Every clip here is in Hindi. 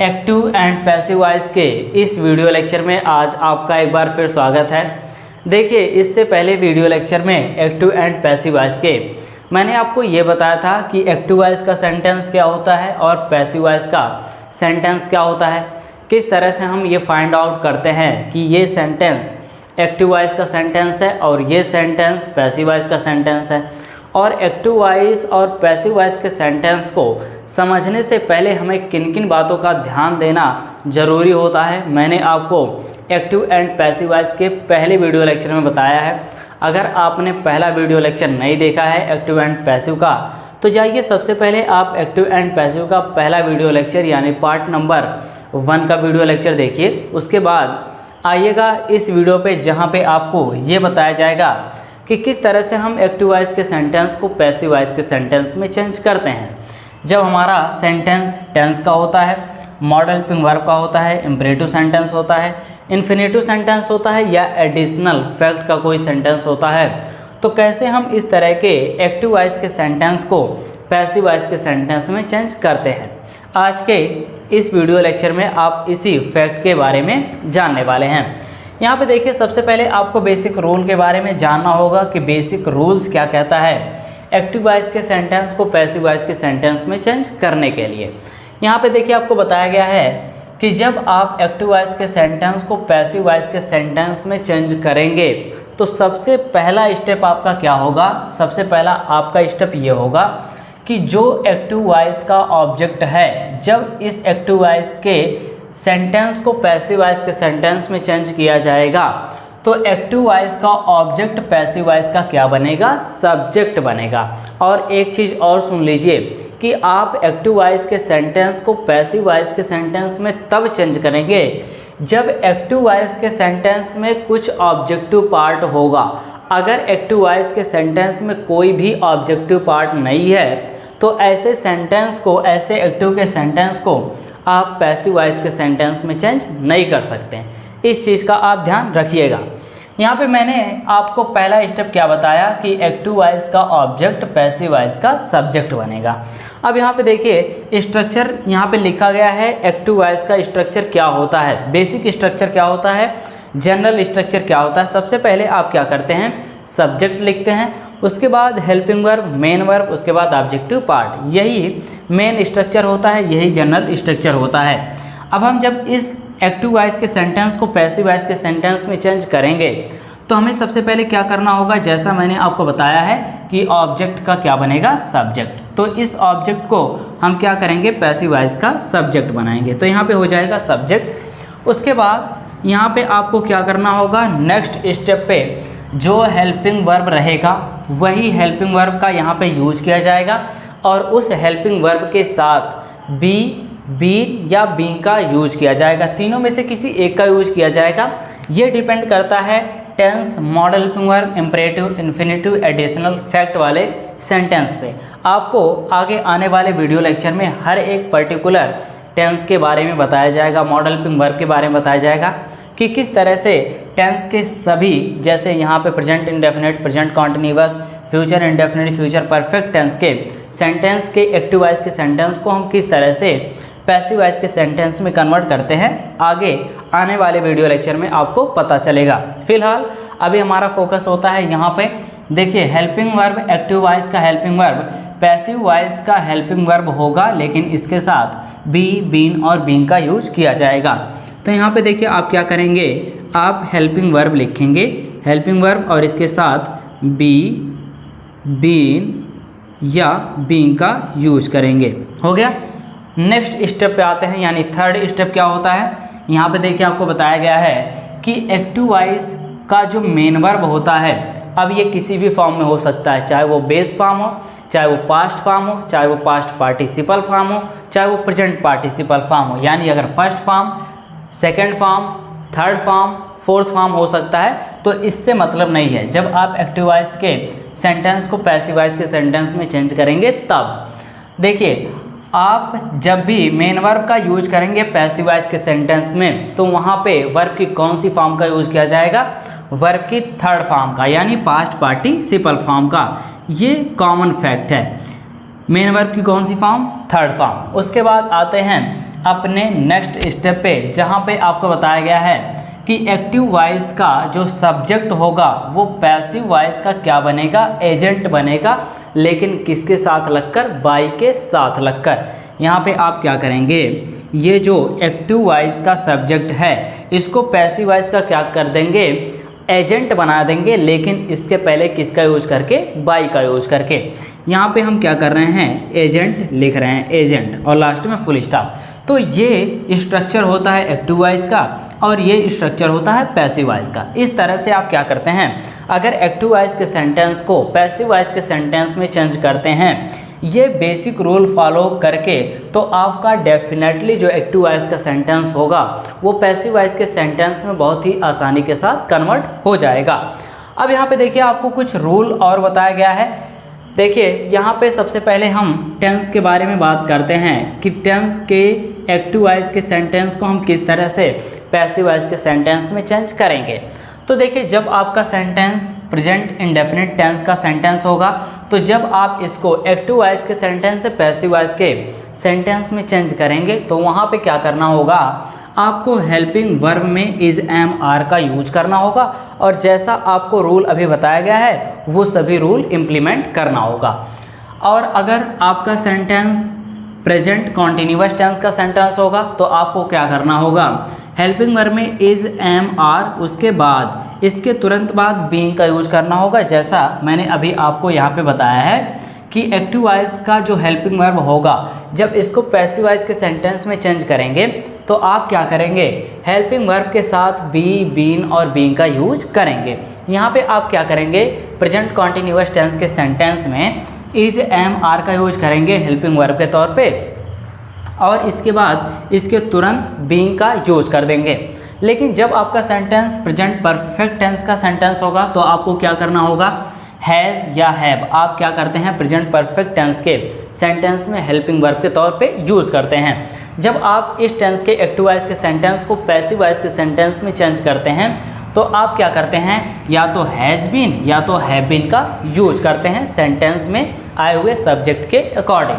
एक्टिव एंड पैसिव वॉइस के इस वीडियो लेक्चर में आज आपका एक बार फिर स्वागत है। देखिए, इससे पहले वीडियो लेक्चर में एक्टिव एंड पैसिव वॉइस के मैंने आपको ये बताया था कि एक्टिव वॉइस का सेंटेंस क्या होता है और पैसिव वॉइस का सेंटेंस क्या होता है, किस तरह से हम ये फाइंड आउट करते हैं कि ये सेंटेंस एक्टिव वॉइस का सेंटेंस है और ये सेंटेंस पैसिव वॉइस का सेंटेंस है। और एक्टिव वॉइस और पैसिव वॉइस के सेंटेंस को समझने से पहले हमें किन किन बातों का ध्यान देना ज़रूरी होता है, मैंने आपको एक्टिव एंड पैसिव वॉइस के पहले वीडियो लेक्चर में बताया है। अगर आपने पहला वीडियो लेक्चर नहीं देखा है एक्टिव एंड पैसिव का, तो जाइए सबसे पहले आप एक्टिव एंड पैसिव का पहला वीडियो लेक्चर यानी पार्ट नंबर 1 का वीडियो लेक्चर देखिए। उसके बाद आइएगा इस वीडियो पे, जहाँ पे आपको ये बताया जाएगा कि किस तरह से हम एक्टिव वॉइस के सेंटेंस को पैसिव वॉइस के सेंटेंस में चेंज करते हैं। जब हमारा सेंटेंस टेंस का होता है, मॉडल हेल्पिंग वर्ब का होता है, इंपरेटिव सेंटेंस होता है, इन्फिनेटिव सेंटेंस होता है या एडिशनल फैक्ट का कोई सेंटेंस होता है, तो कैसे हम इस तरह के एक्टिव वॉइस के सेंटेंस को पैसिव वॉइस के सेंटेंस में चेंज करते हैं। आज के इस वीडियो लेक्चर में आप इसी फैक्ट के बारे में जानने वाले हैं। यहाँ पे देखिए, सबसे पहले आपको बेसिक रूल के बारे में जानना होगा कि बेसिक रूल्स क्या कहता है एक्टिव वॉइस के सेंटेंस को पैसिव वॉइस के सेंटेंस में चेंज करने के लिए। यहाँ पे देखिए, आपको बताया गया है कि जब आप एक्टिव वॉइस के सेंटेंस को पैसिव वॉइस के सेंटेंस में चेंज करेंगे तो सबसे पहला स्टेप आपका क्या होगा। सबसे पहला आपका स्टेप ये होगा कि जो एक्टिव वॉइस का ऑब्जेक्ट है, जब इस एक्टिव वॉइस के सेंटेंस को पैसिव वॉइस के सेंटेंस में चेंज किया जाएगा तो एक्टिव वॉइस का ऑब्जेक्ट पैसिव वॉइस का क्या बनेगा, सब्जेक्ट बनेगा। और एक चीज़ और सुन लीजिए कि आप एक्टिव वॉइस के सेंटेंस को पैसिव वॉइस के सेंटेंस में तब चेंज करेंगे जब एक्टिव वॉइस के सेंटेंस में कुछ ऑब्जेक्टिव पार्ट होगा। अगर एक्टिव वॉइस के सेंटेंस में कोई भी ऑब्जेक्टिव पार्ट नहीं है तो ऐसे सेंटेंस को, ऐसे एक्टिव के सेंटेंस को आप पैसिव वॉइस के सेंटेंस में चेंज नहीं कर सकते। इस चीज़ का आप ध्यान रखिएगा। यहाँ पे मैंने आपको पहला स्टेप क्या बताया कि एक्टिव वॉइस का ऑब्जेक्ट पैसिव वॉइस का सब्जेक्ट बनेगा। अब यहाँ पे देखिए, स्ट्रक्चर यहाँ पे लिखा गया है। एक्टिव वॉइस का स्ट्रक्चर क्या होता है, बेसिक स्ट्रक्चर क्या होता है, जनरल स्ट्रक्चर क्या होता है। सबसे पहले आप क्या करते हैं, सब्जेक्ट लिखते हैं, उसके बाद हेल्पिंग वर्ब, मेन वर्ब, उसके बाद ऑब्जेक्टिव पार्ट। यही मेन स्ट्रक्चर होता है, यही जनरल स्ट्रक्चर होता है। अब हम जब इस एक्टिव वॉइस के सेंटेंस को पैसिव वॉइस के सेंटेंस में चेंज करेंगे तो हमें सबसे पहले क्या करना होगा, जैसा मैंने आपको बताया है कि ऑब्जेक्ट का क्या बनेगा, सब्जेक्ट। तो इस ऑब्जेक्ट को हम क्या करेंगे, पैसिव वॉइस का सब्जेक्ट बनाएंगे। तो यहाँ पे हो जाएगा सब्जेक्ट। उसके बाद यहाँ पे आपको क्या करना होगा, नेक्स्ट स्टेप पे जो हेल्पिंग वर्ब रहेगा वही हेल्पिंग वर्ब का यहाँ पे यूज किया जाएगा और उस हेल्पिंग वर्ब के साथ बी, बीन या बीइंग का यूज किया जाएगा। तीनों में से किसी एक का यूज किया जाएगा। ये डिपेंड करता है tense, modal helping verb, imperative, infinitive, additional fact वाले सेंटेंस पे। आपको आगे आने वाले वीडियो लेक्चर में हर एक पर्टिकुलर टेंस के बारे में बताया जाएगा, मॉडल हेल्पिंग वर्ब के बारे में बताया जाएगा कि किस तरह से टेंस के सभी, जैसे यहाँ पे present indefinite, present continuous, future indefinite, future perfect tense के सेंटेंस के एक्टिव वॉइस के सेंटेंस को हम किस तरह से पैसिव वॉइस के सेंटेंस में कन्वर्ट करते हैं, आगे आने वाले वीडियो लेक्चर में आपको पता चलेगा। फिलहाल अभी हमारा फोकस होता है यहाँ पे। देखिए, हेल्पिंग वर्ब, एक्टिव वॉइस का हेल्पिंग वर्ब पैसिव वॉइस का हेल्पिंग वर्ब होगा, लेकिन इसके साथ बी, बीन और बीइंग का यूज किया जाएगा। तो यहाँ पे देखिए, आप क्या करेंगे, आप हेल्पिंग वर्ब लिखेंगे, हेल्पिंग वर्ब और इसके साथ बी, बीन या बीइंग का यूज करेंगे। हो गया। नेक्स्ट स्टेप पे आते हैं, यानी थर्ड स्टेप क्या होता है। यहाँ पे देखिए, आपको बताया गया है कि एक्टिव वॉइस का जो मेन वर्ब होता है, अब ये किसी भी फॉर्म में हो सकता है, चाहे वो बेस फॉर्म हो, चाहे वो पास्ट फॉर्म हो, चाहे वो पास्ट पार्टिसिपल फॉर्म हो, चाहे वो प्रेजेंट पार्टिसिपल फॉर्म हो। यानी अगर first form, second form, third form, fourth form हो सकता है, तो इससे मतलब नहीं है। जब आप एक्टिव वॉइस के सेंटेंस को पैसिव वॉइस के सेंटेंस में चेंज करेंगे तब देखिए, आप जब भी मेन वर्ब का यूज करेंगे पैसिव वॉइस के सेंटेंस में तो वहाँ पे वर्ब की कौन सी फॉर्म का यूज किया जाएगा, वर्ब की थर्ड फॉर्म का, यानी पास्ट पार्टिसिपल फॉर्म का। ये कॉमन फैक्ट है। मेन वर्ब की कौन सी फॉर्म, थर्ड फॉर्म। उसके बाद आते हैं अपने नेक्स्ट स्टेप पे, जहाँ पे आपको बताया गया है कि एक्टिव वॉइस का जो सब्जेक्ट होगा वो पैसिव वॉइस का क्या बनेगा, एजेंट बनेगा, लेकिन किसके साथ लगकर, बाई के साथ लगकर। यहाँ पे आप क्या करेंगे, ये जो एक्टिव वॉइस का सब्जेक्ट है इसको पैसिव वॉइस का क्या कर देंगे, एजेंट बना देंगे, लेकिन इसके पहले किसका यूज करके, बाई का यूज करके। यहाँ पे हम क्या कर रहे हैं, एजेंट लिख रहे हैं, एजेंट, और लास्ट में फुल स्टॉप। तो ये स्ट्रक्चर होता है एक्टिव वॉइस का और ये स्ट्रक्चर होता है पैसिव वॉइस का। इस तरह से आप क्या करते हैं, अगर एक्टिव वॉइस के सेंटेंस को पैसिव वॉइस के सेंटेंस में चेंज करते हैं, ये बेसिक रूल फॉलो करके, तो आपका डेफिनेटली जो एक्टिव वॉइस का सेंटेंस होगा वो पैसिव वॉइस के सेंटेंस में बहुत ही आसानी के साथ कन्वर्ट हो जाएगा। अब यहाँ पे देखिए आपको कुछ रूल और बताया गया है। देखिए यहाँ पे सबसे पहले हम टेंस के बारे में बात करते हैं कि टेंस के एक्टिव वॉइस के सेंटेंस को हम किस तरह से पैसिव वॉइस के सेंटेंस में चेंज करेंगे। तो देखिए जब आपका सेंटेंस प्रेजेंट इंडेफिनिट टेंस का सेंटेंस होगा, तो जब आप इसको एक्टिव वॉइस के सेंटेंस से पैसिव वॉइस के सेंटेंस में चेंज करेंगे तो वहाँ पे क्या करना होगा, आपको हेल्पिंग वर्ब में इज एम आर का यूज करना होगा, और जैसा आपको रूल अभी बताया गया है वो सभी रूल इम्प्लीमेंट करना होगा। और अगर आपका सेंटेंस प्रेजेंट कॉन्टिन्यूअस टेंस का सेंटेंस होगा तो आपको क्या करना होगा, हेल्पिंग वर्ब में इज एम आर, उसके बाद इसके तुरंत बाद बीइंग का यूज करना होगा। जैसा मैंने अभी आपको यहाँ पे बताया है कि एक्टिव वॉइस का जो हेल्पिंग वर्ब होगा, जब इसको पैसिव वॉइस के सेंटेंस में चेंज करेंगे तो आप क्या करेंगे, हेल्पिंग वर्ब के साथ बी, बीन और बीइंग का यूज करेंगे। यहाँ पे आप क्या करेंगे, प्रेजेंट कॉन्टिन्यूअस टेंस के सेंटेंस में इज एम आर का यूज करेंगे हेल्पिंग वर्ब के तौर पे, और इसके बाद इसके तुरंत बीइंग का यूज कर देंगे। लेकिन जब आपका सेंटेंस प्रेजेंट परफेक्ट टेंस का सेंटेंस होगा तो आपको क्या करना होगा, हैज़ या हैव, आप क्या करते हैं प्रेजेंट परफेक्ट टेंस के सेंटेंस में हेल्पिंग वर्ब के तौर पे यूज़ करते हैं। जब आप इस टेंस के एक्टिव वॉइस के सेंटेंस को पैसिव वॉइस के सेंटेंस में चेंज करते हैं तो आप क्या करते हैं, या तो हैज़ बीन या तो हैव बीन का यूज करते हैं सेंटेंस में आए हुए सब्जेक्ट के अकॉर्डिंग।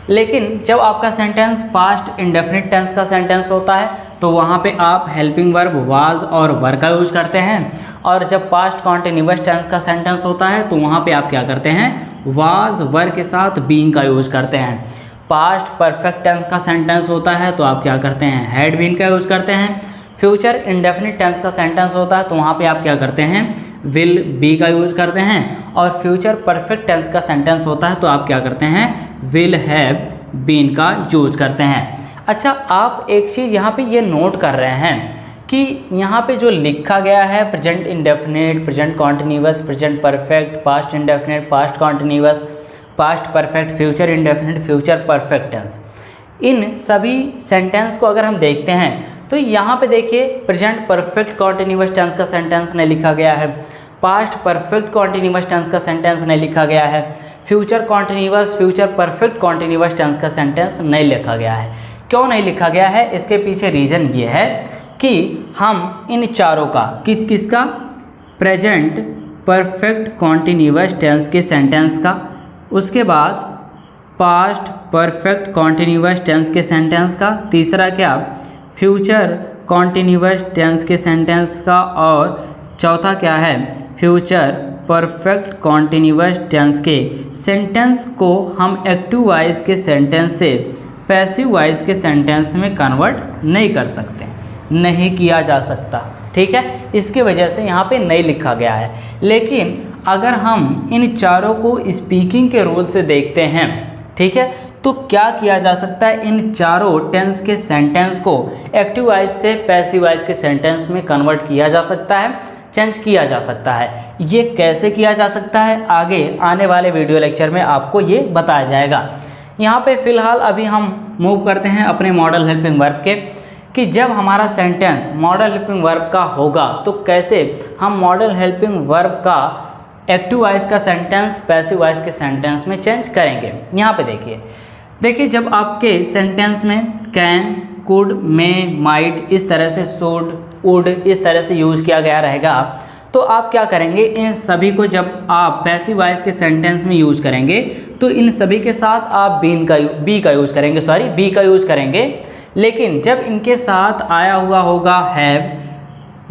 लेकिन जब आपका सेंटेंस पास्ट इंडेफिनिट टेंस का सेंटेंस होता है तो वहाँ पे आप हेल्पिंग वर्ब वाज और वर का यूज करते हैं, और जब पास्ट कॉन्टिन्यूअस टेंस का सेंटेंस होता है तो वहाँ पे आप क्या करते हैं, वाज वर के साथ बीइंग का यूज करते हैं। पास्ट परफेक्ट टेंस का सेंटेंस होता है तो आप क्या करते हैं, हैड बीन का यूज करते हैं। फ्यूचर इंडेफिनिट टेंस का सेंटेंस होता है तो वहाँ पे आप क्या करते हैं, विल बी का यूज करते हैं, और फ्यूचर परफेक्ट टेंस का सेंटेंस होता है तो आप क्या करते हैं, विल हैव बीन का यूज करते हैं। अच्छा, आप एक चीज़ यहाँ पे ये नोट कर रहे हैं कि यहाँ पे जो लिखा गया है present indefinite, present continuous, present perfect, past indefinite, past continuous, past perfect, future indefinite, future perfect tense, इन सभी सेंटेंस को अगर हम देखते हैं तो यहाँ पे देखिए प्रेजेंट परफेक्ट कॉन्टिन्यूअस टेंस का सेंटेंस नहीं लिखा गया है, पास्ट परफेक्ट कॉन्टिन्यूअस टेंस का सेंटेंस नहीं लिखा गया है, future continuous, future perfect continuous tense का सेंटेंस नहीं लिखा गया है। क्यों नहीं लिखा गया है, इसके पीछे रीज़न ये है कि हम इन चारों का किस किस का, प्रेजेंट परफेक्ट कॉन्टिन्यूअस टेंस के सेंटेंस का, उसके बाद पास्ट परफेक्ट कॉन्टिन्यूअस टेंस के सेंटेंस का, तीसरा क्या, फ्यूचर कॉन्टिन्यूअस टेंस के सेंटेंस का, और चौथा क्या है, फ्यूचर परफेक्ट कॉन्टिन्यूअस टेंस के सेंटेंस को हम एक्टिव वॉइस के सेंटेंस से पैसिव वॉइस के सेंटेंस में कन्वर्ट नहीं कर सकते, नहीं किया जा सकता। ठीक है, इसकी वजह से यहाँ पे नहीं लिखा गया है। लेकिन अगर हम इन चारों को स्पीकिंग के रूल से देखते हैं, ठीक है, तो क्या किया जा सकता है, इन चारों टेंस के सेंटेंस को एक्टिव वॉइस से पैसिव वॉइस के सेंटेंस में कन्वर्ट किया जा सकता है, चेंज किया जा सकता है। ये कैसे किया जा सकता है, आगे आने वाले वीडियो लेक्चर में आपको ये बताया जाएगा। यहाँ पे फ़िलहाल अभी हम मूव करते हैं अपने मॉडल हेल्पिंग वर्ब के, कि जब हमारा सेंटेंस मॉडल हेल्पिंग वर्ब का होगा तो कैसे हम मॉडल हेल्पिंग वर्ब का एक्टिव वॉइस का सेंटेंस पैसिव वॉइस के सेंटेंस में चेंज करेंगे। यहाँ पे देखिए जब आपके सेंटेंस में कैन, कुड, मे, माइट, इस तरह से शुड, वुड, इस तरह से यूज किया गया रहेगा तो आप क्या करेंगे, इन सभी को जब आप पैसिव वॉइस के सेंटेंस में यूज करेंगे तो इन सभी के साथ आप बी का यूज करेंगे, लेकिन जब इनके साथ आया हुआ होगा हैव,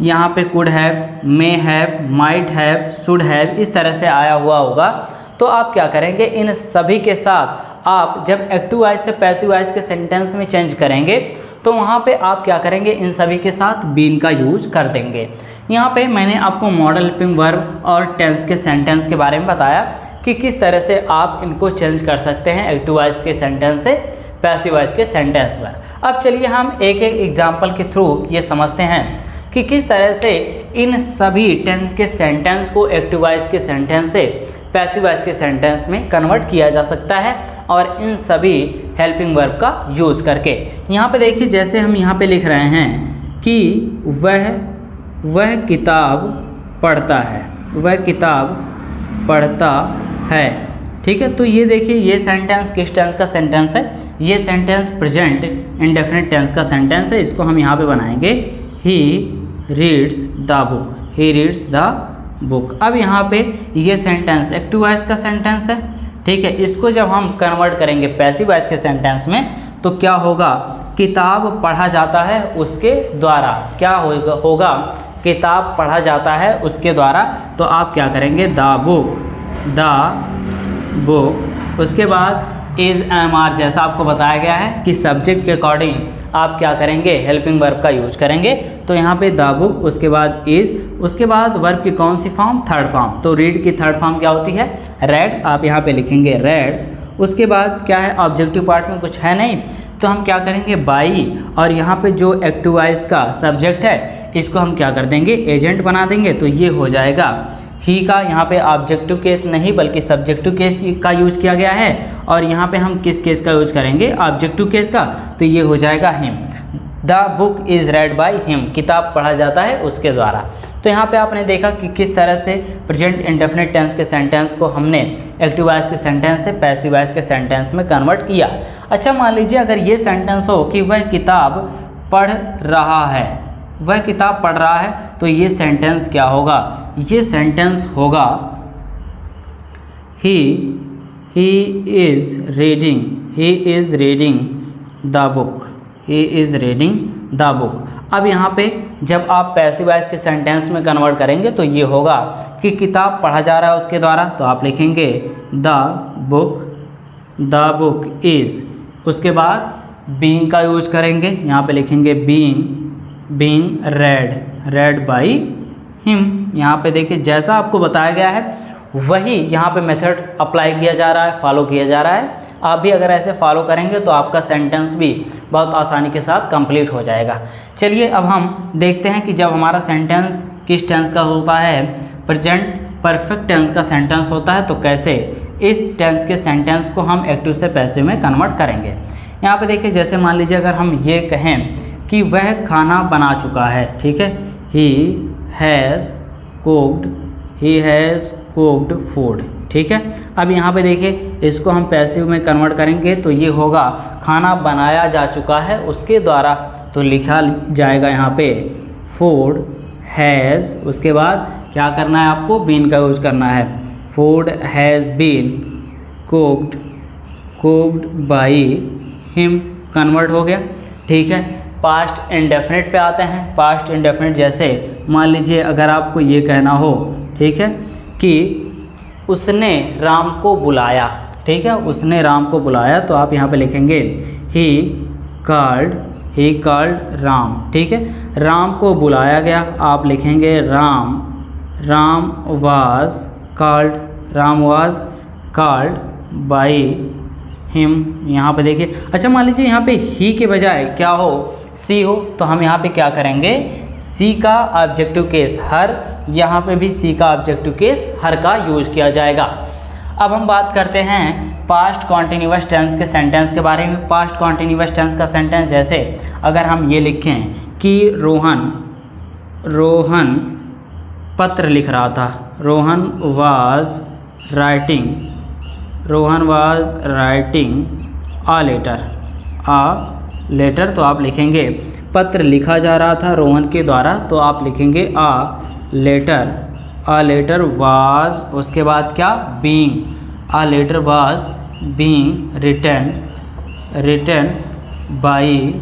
यहाँ पे could have, may have, might have, should have, इस तरह से आया हुआ होगा, तो आप क्या करेंगे, इन सभी के साथ आप जब एक्टिव वॉइस से पैसिव वॉइस के सेंटेंस में चेंज करेंगे तो वहाँ पे आप क्या करेंगे, इन सभी के साथ बीन का यूज कर देंगे। यहाँ पे मैंने आपको मॉडल हेल्पिंग वर्ब और टेंस के सेंटेंस के बारे में बताया कि किस तरह से आप इनको चेंज कर सकते हैं एक्टिव वॉइस के सेंटेंस से पैसिव वॉइस के सेंटेंस पर। अब चलिए हम एक एक एग्जाम्पल के थ्रू ये समझते हैं कि किस तरह से इन सभी टेंस के सेंटेंस को एक्टिव वॉइस के सेंटेंस से पैसिव वॉइस के सेंटेंस में कन्वर्ट किया जा सकता है, और इन सभी हेल्पिंग वर्ब का यूज़ करके। यहाँ पे देखिए, जैसे हम यहाँ पे लिख रहे हैं कि वह किताब पढ़ता है, वह किताब पढ़ता है, ठीक है। तो ये देखिए, ये सेंटेंस किस टेंस का सेंटेंस है, ये सेंटेंस प्रेजेंट इंडेफिनिट टेंस का सेंटेंस है। इसको हम यहाँ पे बनाएंगे he reads the book, he reads the book. अब यहाँ पे ये सेंटेंस एक्टिव वॉइस का सेंटेंस है, ठीक है। इसको जब हम कन्वर्ट करेंगे पैसिव वॉइस के सेंटेंस में तो क्या होगा, किताब पढ़ा जाता है उसके द्वारा, क्या होगा किताब पढ़ा जाता है उसके द्वारा। तो आप क्या करेंगे, द बुक, उसके बाद इज एम आर, जैसा आपको बताया गया है कि सब्जेक्ट के अकॉर्डिंग आप क्या करेंगे, हेल्पिंग वर्ब का यूज करेंगे। तो यहाँ पे द बुक, उसके बाद इज, उसके बाद वर्ब की कौन सी फॉर्म, थर्ड फॉर्म। तो रीड की थर्ड फॉर्म क्या होती है, रेड, आप यहाँ पे लिखेंगे रेड। उसके बाद क्या है, ऑब्जेक्टिव पार्ट में कुछ है नहीं, तो हम क्या करेंगे, बाई, और यहाँ पे जो एक्टिव वॉइस का सब्जेक्ट है इसको हम क्या कर देंगे, एजेंट बना देंगे। तो ये हो जाएगा ही का, यहाँ पे ऑब्जेक्टिव केस नहीं बल्कि सब्जेक्टिव केस का यूज किया गया है, और यहाँ पे हम किस केस का यूज करेंगे, ऑब्जेक्टिव केस का। तो ये हो जाएगा him, the book is red by him, किताब पढ़ा जाता है उसके द्वारा। तो यहाँ पे आपने देखा कि किस तरह से प्रेजेंट इंडेफिनिट टेंस के सेंटेंस को हमने एक्टिव वॉइस के सेंटेंस से पैसिव वॉइस के सेंटेंस में कन्वर्ट किया। अच्छा, मान लीजिए अगर ये सेंटेंस हो कि वह किताब पढ़ रहा है, वह किताब पढ़ रहा है, तो ये सेंटेंस क्या होगा, ये सेंटेंस होगा he is reading the book, he is reading the book. अब यहाँ पे जब आप पैसिव वॉइस के सेंटेंस में कन्वर्ट करेंगे तो ये होगा कि किताब पढ़ा जा रहा है उसके द्वारा, तो आप लिखेंगे द बुक इज़, उसके बाद बीइंग का यूज करेंगे, यहाँ पे लिखेंगे बीइंग रेड बाय हिम। यहाँ पे देखिए, जैसा आपको बताया गया है वही यहाँ पे मेथड अप्लाई किया जा रहा है, फॉलो किया जा रहा है। आप भी अगर ऐसे फॉलो करेंगे तो आपका सेंटेंस भी बहुत आसानी के साथ कंप्लीट हो जाएगा। चलिए अब हम देखते हैं कि जब हमारा सेंटेंस किस टेंस का होता है, प्रेजेंट परफेक्ट टेंस का सेंटेंस होता है, तो कैसे इस टेंस के सेंटेंस को हम एक्टिव से पैसिव में कन्वर्ट करेंगे। यहाँ पे देखिए, जैसे मान लीजिए अगर हम ये कहें कि वह खाना बना चुका है, ठीक है, ही हैज़ कुक्ड फूड, ठीक है। अब यहाँ पे देखिए, इसको हम पैसिव में कन्वर्ट करेंगे तो ये होगा खाना बनाया जा चुका है उसके द्वारा, तो लिखा जाएगा यहाँ पे फूड हैज़, उसके बाद क्या करना है आपको, बीन का यूज करना है, food has been cooked by him, convert हो गया, ठीक है। पास्ट इंडेफिनिट पे आते हैं। पास्ट इंडेफिनिट जैसे मान लीजिए अगर आपको ये कहना हो, ठीक है, कि उसने राम को बुलाया, ठीक है, उसने राम को बुलाया, तो आप यहाँ पे लिखेंगे ही कॉल्ड राम, ठीक है, राम को बुलाया गया, आप लिखेंगे Ram was called by him. यहाँ पे देखिए, अच्छा मान लीजिए यहाँ पे ही के बजाय क्या हो, सी हो, तो हम यहाँ पे क्या करेंगे, सी का ऑब्जेक्टिव केस हर, यहाँ पे भी सी का ऑब्जेक्टिव केस हर का यूज किया जाएगा। अब हम बात करते हैं पास्ट कॉन्टिन्यूअस टेंस के सेंटेंस के बारे में। पास्ट कॉन्टिन्यूअस टेंस का सेंटेंस जैसे अगर हम ये लिखें कि रोहन पत्र लिख रहा था, Rohan was writing a letter, तो आप लिखेंगे पत्र लिखा जा रहा था रोहन के द्वारा, तो आप लिखेंगे आ लेटर वाज, उसके बाद क्या, being, a letter was being written by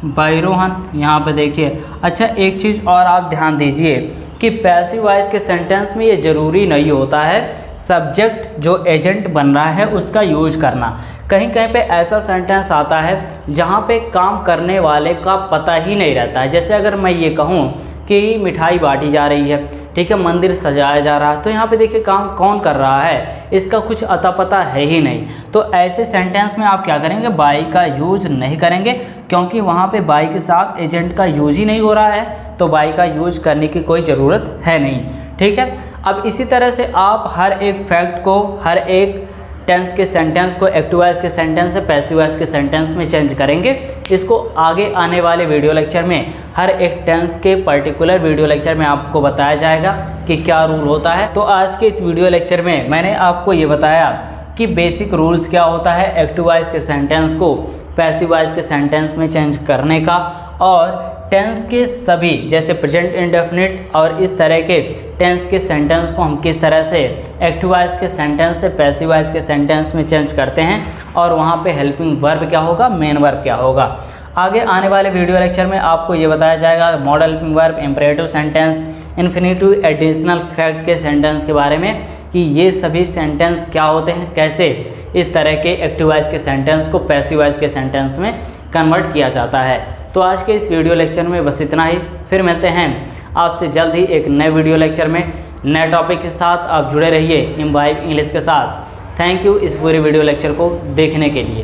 बैरोहन, यहाँ पे देखिए। अच्छा, एक चीज़ और आप ध्यान दीजिए कि पैसिव वॉइस के सेंटेंस में ये ज़रूरी नहीं होता है सब्जेक्ट जो एजेंट बन रहा है उसका यूज करना। कहीं कहीं पे ऐसा सेंटेंस आता है जहाँ पे काम करने वाले का पता ही नहीं रहता है। जैसे अगर मैं ये कहूँ कि मिठाई बांटी जा रही है, ठीक है, मंदिर सजाया जा रहा है, तो यहाँ पे देखिए काम कौन कर रहा है इसका कुछ अता पता है ही नहीं। तो ऐसे सेंटेंस में आप क्या करेंगे, बाई का यूज नहीं करेंगे, क्योंकि वहाँ पे बाई के साथ एजेंट का यूज ही नहीं हो रहा है, तो बाई का यूज करने की कोई ज़रूरत है नहीं। ठीक है, अब इसी तरह से आप हर एक फैक्ट को, हर एक टेंस के सेंटेंस को एक्टिव वॉइस के सेंटेंस से पैसिव वॉइस के सेंटेंस में चेंज करेंगे। इसको आगे आने वाले वीडियो लेक्चर में हर एक टेंस के पर्टिकुलर वीडियो लेक्चर में आपको बताया जाएगा कि क्या रूल होता है। तो आज के इस वीडियो लेक्चर में मैंने आपको ये बताया कि बेसिक रूल्स क्या होता है एक्टिव वॉइस के सेंटेंस को पैसिव वॉइस के सेंटेंस में चेंज करने का, और टेंस के सभी जैसे प्रेजेंट इंडेफिनिट और इस तरह के टेंस के सेंटेंस को हम किस तरह से एक्टिव वॉइस के सेंटेंस से पैसिव वॉइस के सेंटेंस में चेंज करते हैं, और वहाँ पे हेल्पिंग वर्ब क्या होगा, मेन वर्ब क्या होगा। आगे आने वाले वीडियो लेक्चर में आपको ये बताया जाएगा model helping verb, imperative sentence, infinitive, additional fact के सेंटेंस के बारे में कि ये सभी सेंटेंस क्या होते हैं, कैसे इस तरह के एक्टिव वॉइस के सेंटेंस को पैसिव वॉइस के सेंटेंस में कन्वर्ट किया जाता है। तो आज के इस वीडियो लेक्चर में बस इतना ही। फिर मिलते हैं आपसे जल्द ही एक नए वीडियो लेक्चर में नए टॉपिक के साथ। आप जुड़े रहिए इम्बाइब इंग्लिश के साथ। थैंक यू इस पूरे वीडियो लेक्चर को देखने के लिए।